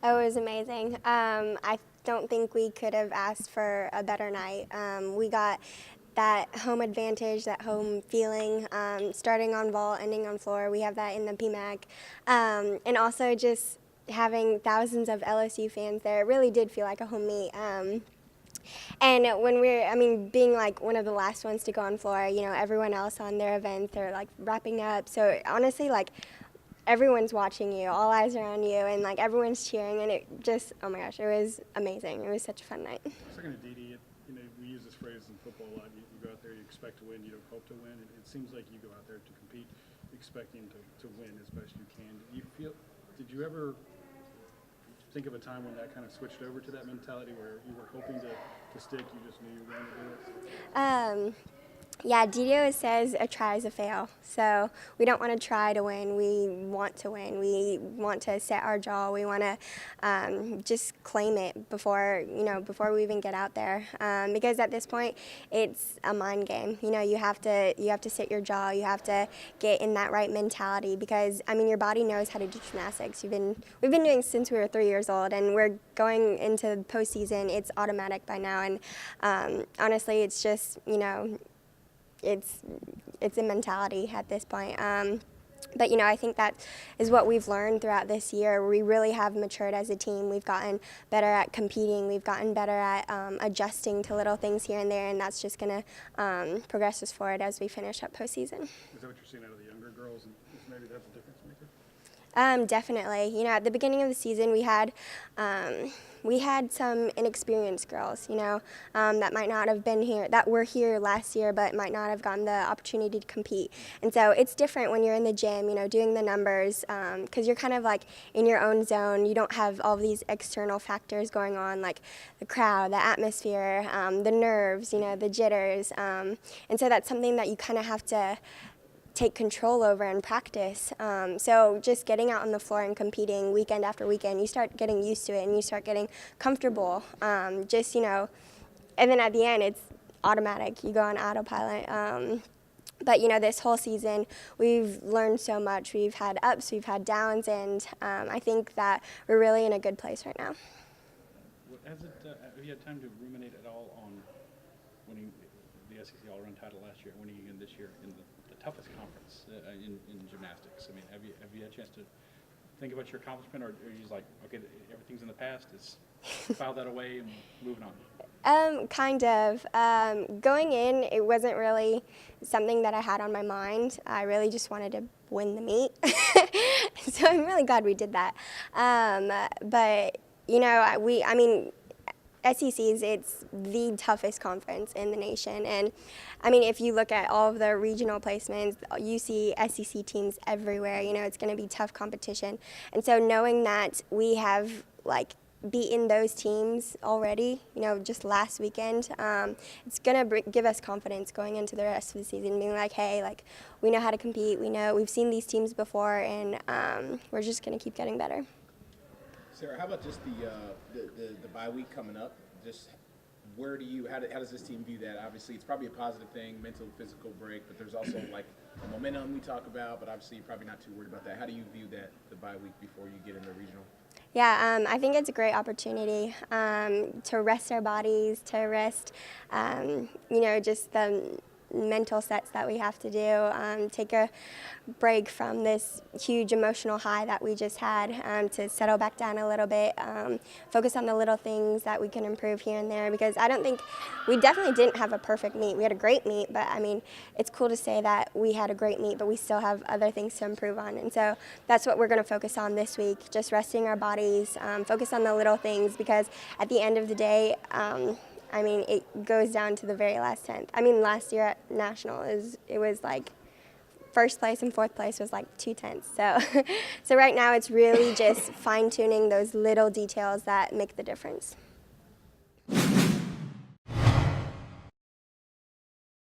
Oh, it was amazing. I don't think we could have asked for a better night. We got that home advantage, that home feeling, starting on vault, ending on floor. We have that in the PMAC. And also just having thousands of LSU fans there, it really did feel like a home meet. And when being like one of the last ones to go on floor, everyone else on their events, they're like wrapping up. So honestly, like, everyone's watching you, all eyes are on you, and like everyone's cheering, and it just, oh my gosh, it was amazing. It was such a fun night. Second to Dee, we use this phrase in football a lot. You go out there, you expect to win, you don't hope to win. It seems like you go out there to compete, expecting to win as best you can. Did you ever think of a time when that kind of switched over to that mentality where you were hoping to stick, you just knew you were going to do it? Yeah, Didio says a try is a fail. So we don't want to try to win. We want to win. We want to set our jaw. We want to just claim it before we even get out there. Because at this point, it's a mind game. You have to set your jaw. You have to get in that right mentality because your body knows how to do gymnastics. We've been doing it since we were 3 years old, and we're going into the postseason. It's automatic by now, and honestly, it's just it's a mentality at this point. But I think that is what we've learned throughout this year. We really have matured as a team. We've gotten better at competing. We've gotten better at adjusting to little things here and there, and that's just going to progress us forward as we finish up postseason. Is that what you're seeing out of the younger girls, and maybe that's a difference maker? Definitely. At the beginning of the season, we had some inexperienced girls, that might not have been here, that were here last year, but might not have gotten the opportunity to compete. And so it's different when you're in the gym, doing the numbers, because you're kind of like in your own zone. You don't have all these external factors going on, like the crowd, the atmosphere, the nerves, the jitters. And so that's something that you kind of have to take control over and practice. So just getting out on the floor and competing weekend after weekend, you start getting used to it and you start getting comfortable. And then at the end, it's automatic. You go on autopilot. But this whole season, we've learned so much. We've had ups, we've had downs, and I think that we're really in a good place right now. Have you had time to ruminate at all on winning the SEC All-Around title last year, winning again this year in the toughest conference in gymnastics? Have you had a chance to think about your accomplishment, or are you just like, okay, everything's in the past, it's file that away and moving on? Kind of. Going in, it wasn't really something that I had on my mind. I really just wanted to win the meet. So I'm really glad we did that. But SECs, it's the toughest conference in the nation. And if you look at all of the regional placements, you see SEC teams everywhere. It's going to be tough competition. And so knowing that we have beaten those teams already, just last weekend, it's going to give us confidence going into the rest of the season, being like, hey, we know how to compete. We've seen these teams before, and we're just going to keep getting better. Sarah, how about just the bye week coming up? Just how does this team view that? Obviously, it's probably a positive thing, mental, physical break, but there's also the momentum we talk about, but obviously you're probably not too worried about that. How do you view that, the bye week before you get into regional? Yeah, I think it's a great opportunity to rest our bodies, to rest, just the mental sets that we have to do, take a break from this huge emotional high that we just had, to settle back down a little bit, focus on the little things that we can improve here and there, because I don't think, we definitely didn't have a perfect meet. We had a great meet, but it's cool to say that we had a great meet, but we still have other things to improve on. And so that's what we're going to focus on this week, just resting our bodies, focus on the little things, because at the end of the day, it goes down to the very last tenth. Last year at National, it was first place and fourth place was 2/10. So right now it's really just fine-tuning those little details that make the difference.